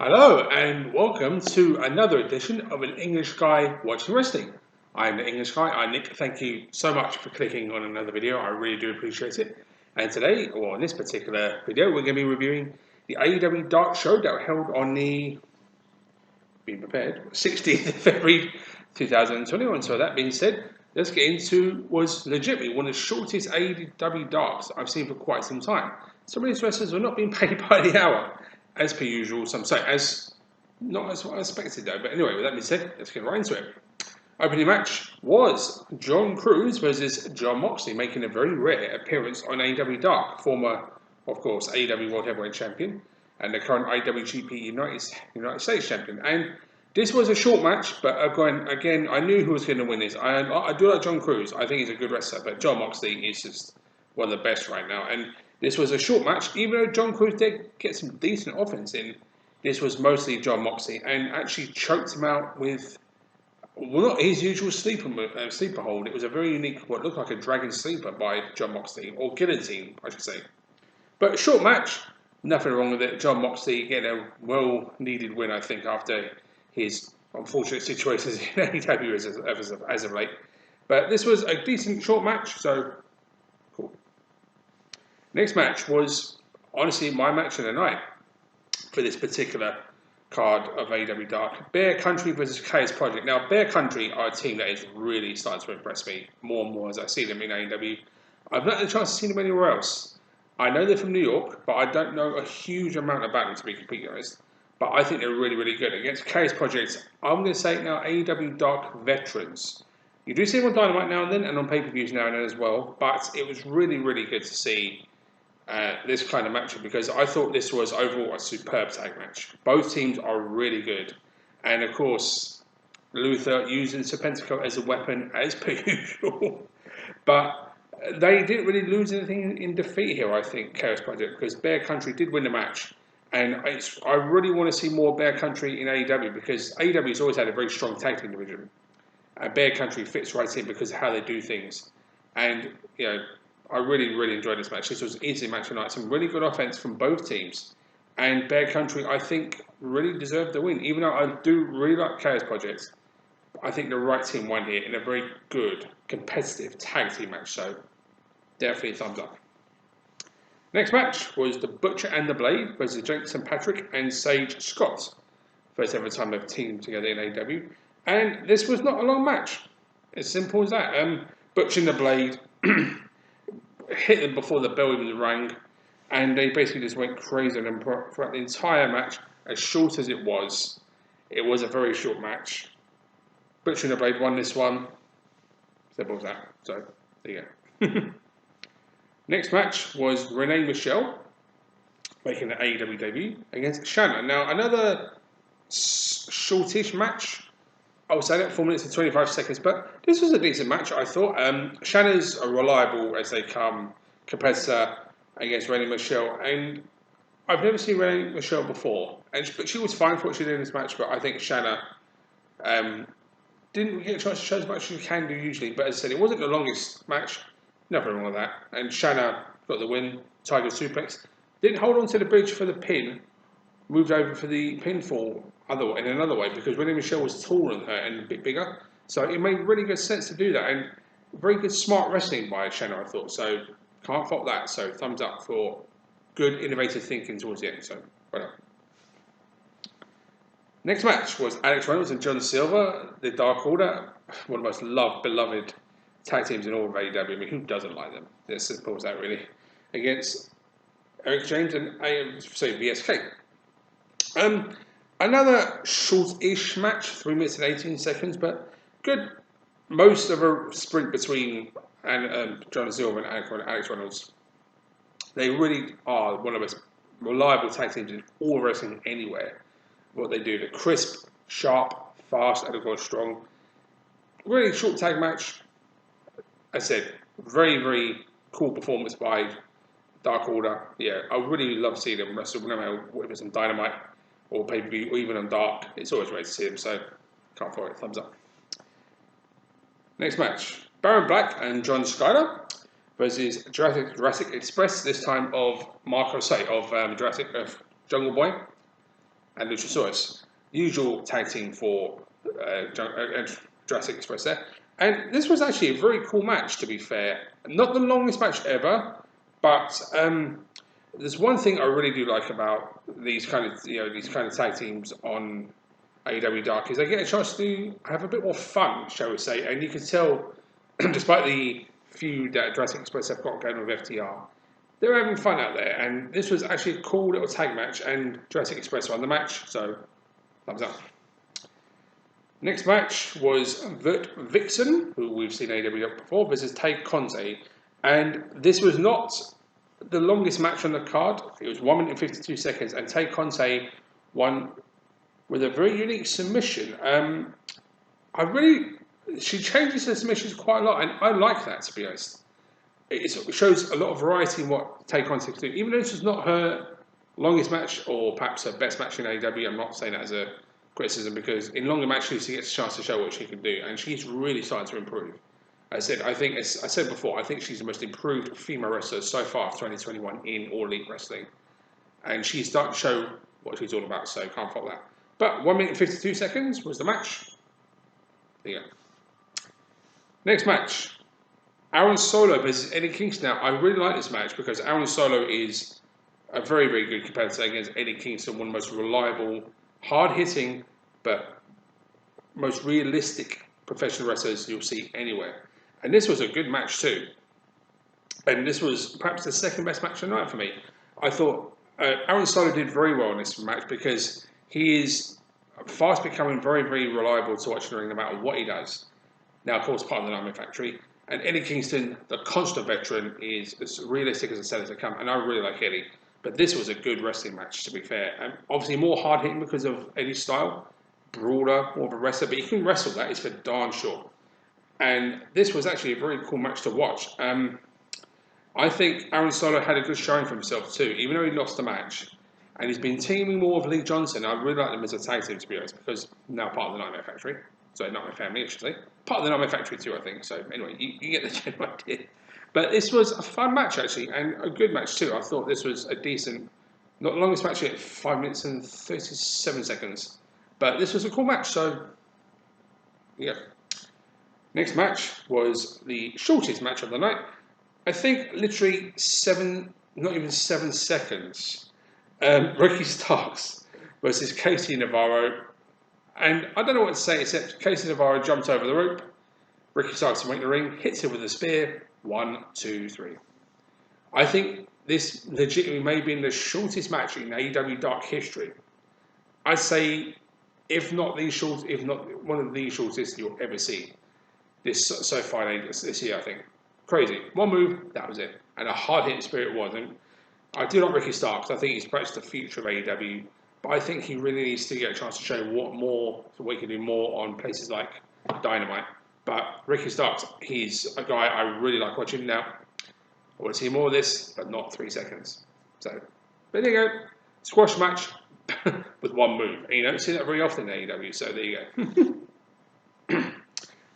Hello and welcome to another edition of an English Guy Watching Wrestling. I'm the English Guy, I'm Nick. Thank you so much for clicking on another video, I really do appreciate it. And today, or in this particular video, we're going to be reviewing the AEW Dark Show that was held on the, being prepared, 16th of February 2021. So that being said, let's get into was legitimately one of the shortest AEW Darks I've seen for quite some time. Some of these wrestlers were not being paid by the hour, as per usual. Some say as not as what I expected though. But anyway, with that being said, let's get right into it. Opening match was John Cruz versus John Moxley, making a very rare appearance on AEW Dark. Former, of course, AEW World Heavyweight Champion and the current IWGP United States Champion. And this was a short match, but again, I knew who was going to win this. I do like John Cruz. I think he's a good wrestler, but John Moxley is just one of the best right now. And this was a short match, even though John Cruz did get some decent offense in. This was mostly John Moxley and actually choked him out with, well, not his usual sleeper hold. It was a very unique, what looked like a dragon sleeper by John Moxley, or guillotine, I should say. But a short match, nothing wrong with it. John Moxley getting a well-needed win, I think, after his unfortunate situations in AEW as of late. But this was a decent short match, so cool. Next match was honestly my match of the night for this particular card of AEW Dark. Bear Country versus Chaos Project. Now, Bear Country are a team that is really starting to impress me more and more as I see them in AEW. I've not had a chance to see them anywhere else. I know they're from New York, but I don't know a huge amount about them, to be completely honest. But I think they're really, really good. Against Chaos Project, I'm going to say now AEW Dark veterans. You do see them on Dynamite now and then, and on pay-per-views now and then as well, but it was really, really good to see this kind of matchup because I thought this was overall a superb tag match. Both teams are really good. And of course, Luther using Serpentico as a weapon as per usual. But they didn't really lose anything in defeat here, I think, Chaos Project, because Bear Country did win the match. And I really want to see more Bear Country in AEW because AEW has always had a very strong tag team division. And Bear Country fits right in because of how they do things. And, I really, really enjoyed this match. This was an easy match tonight. Some really good offense from both teams. And Bear Country, I think, really deserved the win. Even though I do really like Chaos Project, I think the right team won here in a very good, competitive tag team match. So, definitely thumbs up. Next match was the Butcher and the Blade versus Jensen Patrick and Sage Scott. First ever time they've teamed together in AEW. And this was not a long match. As simple as that. Butcher and the Blade hit them before the bell even rang, and they basically just went crazy on them throughout the entire match. As short as it was a very short match. Butcher and the Blade won this one. Simple as that. So, there you go. Next match was Renee Michelle making the AEW debut against Shanna. Now, another shortish match. I would say that 4 minutes and 25 seconds, but this was a decent match, I thought. Shanna's a reliable as they come competitor against Renee Michelle, and I've never seen Renee Michelle before, but she was fine for what she did in this match. But I think Shanna didn't get a chance to show as much as she can do usually. But as I said, it wasn't the longest match. Nothing wrong with that. And Shanna got the win. Tiger suplex. Didn't hold on to the bridge for the pin. Moved over for the pinfall in another way because Renee Michelle was taller than her and a bit bigger. So it made really good sense to do that. And very good smart wrestling by Shanna, I thought. So can't fault that. So thumbs up for good innovative thinking towards the end. So well done. Next match was Alex Reynolds and John Silver, the Dark Order, one of the most beloved tag teams in all of AEW. I mean, who doesn't like them? It's as simple as that, really. Against Eric James and VSK. Another short-ish match, 3 minutes and 18 seconds, but good. Most of a sprint between John Silver and Alex Reynolds. They really are one of the most reliable tag teams in all wrestling anywhere. What they do, they're crisp, sharp, fast, and of course strong. Really short tag match. As I said, very, very cool performance by Dark Order. Yeah, I really love seeing them wrestle, no matter whether it's on Dynamite or pay-per-view or even on Dark. It's always great to see them, so can't fault it. Thumbs up. Next match, Baron Black and John Skyler versus Jurassic Express, this time of Jungle Boy. and Luchasaurus. Usual tag team for Jurassic Express there. And this was actually a very cool match, to be fair. Not the longest match ever, but there's one thing I really do like about these kind of tag teams on AEW Dark is they get a chance to have a bit more fun, shall we say. And you can tell, despite the feud that Jurassic Express have got going with FTR, they're having fun out there. And this was actually a cool little tag match, and Jurassic Express won the match, so thumbs up. Next match was Vert Vixen, who we've seen AEW before, versus Tay Conte. And this was not the longest match on the card. It was 1 minute and 52 seconds, and Tay Conte won with a very unique submission. She changes her submissions quite a lot, and I like that, to be honest. It shows a lot of variety in what Tay Conte can do. Even though this was not her longest match, or perhaps her best match in AEW, I'm not saying that as a criticism, because in longer matches she gets a chance to show what she can do, and she's really starting to improve. As I said before, I think she's the most improved female wrestler so far of 2021 in All Elite Wrestling, and she's starting to show what she's all about. So can't fault that. But 1 minute and 52 seconds was the match. There you go. Next match, Aaron Solo versus Eddie Kingston. Now I really like this match because Aaron Solo is a very, very good competitor against Eddie Kingston, one of the most reliable, hard-hitting, but most realistic professional wrestlers you'll see anywhere. And this was a good match too. And this was perhaps the second best match of the night for me. I thought Aaron Solo did very well in this match because he is fast becoming very, very reliable to watch in the ring no matter what he does. Now, of course, part of the Nightmare Factory. And Eddie Kingston, the constant veteran, is as realistic as a seller to come. And I really like Eddie. But this was a good wrestling match, to be fair. And obviously more hard-hitting because of Eddie's style. Brawler, more of a wrestler. But you can wrestle, that is for darn sure. And this was actually a very cool match to watch. I think Aaron Solo had a good showing for himself too, even though he lost the match. And he's been teaming more with Lee Johnson. I really like them as a tag team, to be honest, because now part of the Nightmare Factory. Sorry, Nightmare Family, I should say. Part of the Nightmare Factory too, I think. So anyway, you get the general idea. But this was a fun match, actually, and a good match too. I thought this was a decent, not the longest match yet, 5 minutes and 37 seconds. But this was a cool match, so yeah. Next match was the shortest match of the night. I think literally not even 7 seconds. Ricky Starks versus Casey Navarro. And I don't know what to say except Casey Navarro jumped over the rope. Ricky Starks went in the ring, hits him with a spear. 1, 2, 3. I think this legitimately may have been the shortest match in AEW Dark history. I'd say, if not one of the shortest you'll ever see this so far this year, I think. Crazy. One move, that was it. And a hard-hitting spirit was. And I do like Ricky Starks. I think he's perhaps the future of AEW. But I think he really needs to get a chance to show what he can do more on places like Dynamite. But Ricky Starks, he's a guy I really like watching now. I want to see more of this, but not 3 seconds. So, but there you go. Squash match with one move. And you don't see that very often in AEW, so there you go.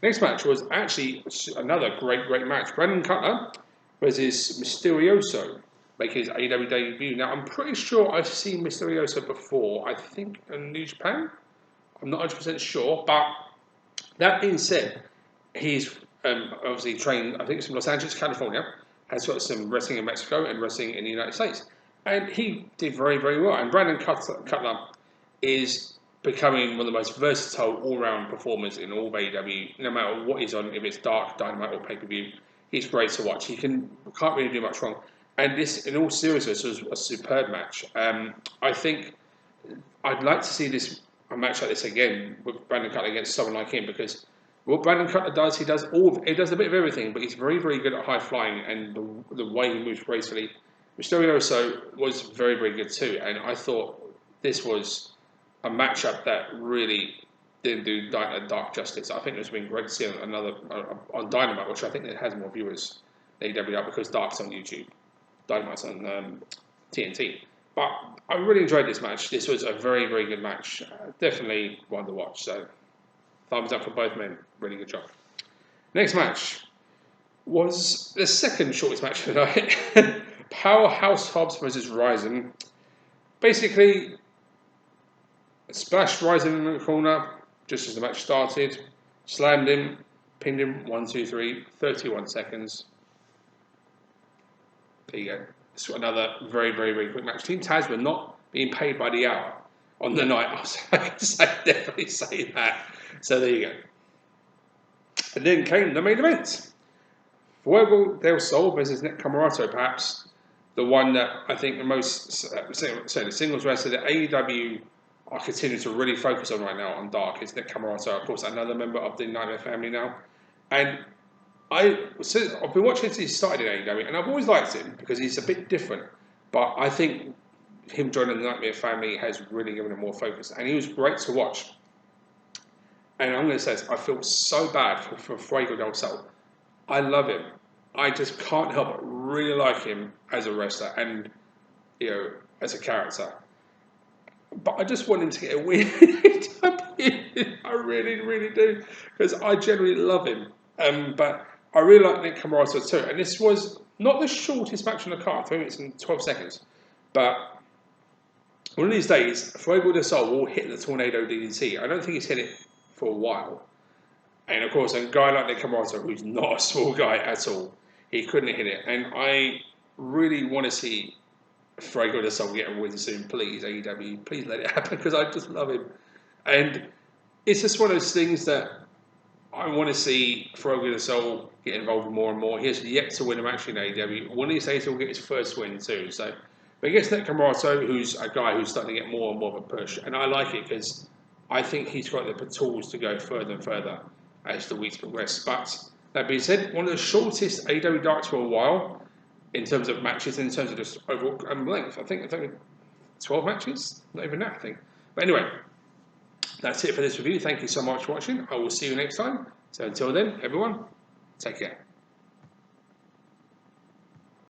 Next match was actually another great match. Brandon Cutler versus Mysterioso, making his AEW debut. Now, I'm pretty sure I've seen Mysterioso before. I think in New Japan. I'm not 100% sure. But that being said, he's obviously trained, I think it's from Los Angeles, California. Has got some wrestling in Mexico and wrestling in the United States. And he did very, very well. And Brandon Cutler is becoming one of the most versatile all-round performers in all of AEW, no matter what he's on, if it's Dark, Dynamite, or pay-per-view. He's great to watch. He can't really do much wrong. And this, in all seriousness, was a superb match. I think I'd like to see a match like this again with Brandon Cutler against someone like him, because what Brandon Cutler does, he does a bit of everything, but he's very, very good at high flying and the way he moves gracefully. Mysterioso was very, very good too, and I thought this was a matchup that really didn't do Dark justice. I think it's been great to see on Dynamite, which I think it has more viewers than AEW because Dark's on YouTube, Dynamite's on TNT. But I really enjoyed this match. This was a very, very good match. Definitely one to watch. So thumbs up for both men. Really good job. Next match was the second shortest match of the night. Powerhouse Hobbs versus Ryzen. Basically, Splash rising in the corner just as the match started. Slammed him, pinned him 1, 2, 3, 31 seconds. There you go. It's another very, very, very quick match. Team Taz were not being paid by the hour on the night. I can definitely say that. So there you go. And then came the main event. Fuego del Sol versus Nick Camarato, perhaps the one that I think the most, the singles wrestler that AEW are continuing to really focus on right now on Dark is Nick Camarato, of course, another member of the Nightmare family now. And I've been watching since he started in AEW, and I've always liked him because he's a bit different. But I think him joining the Nightmare family has really given him more focus, and he was great to watch. And I'm going to say this, I feel so bad for Fuego del Sol. I love him. I just can't help but really like him as a wrestler and, as a character. But I just want him to get a win. I really, really do. Because I genuinely love him. But I really like Nick Camarato too. And this was not the shortest match on the card, 3 minutes and 12 seconds. But one of these days, Fuego del Sol will hit the Tornado DDT. I don't think he's hit it for a while. And of course, a guy like Nick Camarato, who's not a small guy at all, he couldn't hit it. And I really want to see Fuego del Sol get a win soon, please, AEW. Please let it happen, because I just love him. And it's just one of those things that I want to see Fuego del Sol get involved more and more. He has yet to win a match in AEW. One of these days, he'll get his first win too. So, but against Nick Camarato, who's a guy who's starting to get more and more of a push. And I like it because I think he's got the tools to go further and further as the weeks progress. But that being said, one of the shortest AEW Darks for a while in terms of matches, in terms of just overall length. I think it's only 12 matches, not even that, I think. But anyway, that's it for this review. Thank you so much for watching. I will see you next time. So until then, everyone, take care.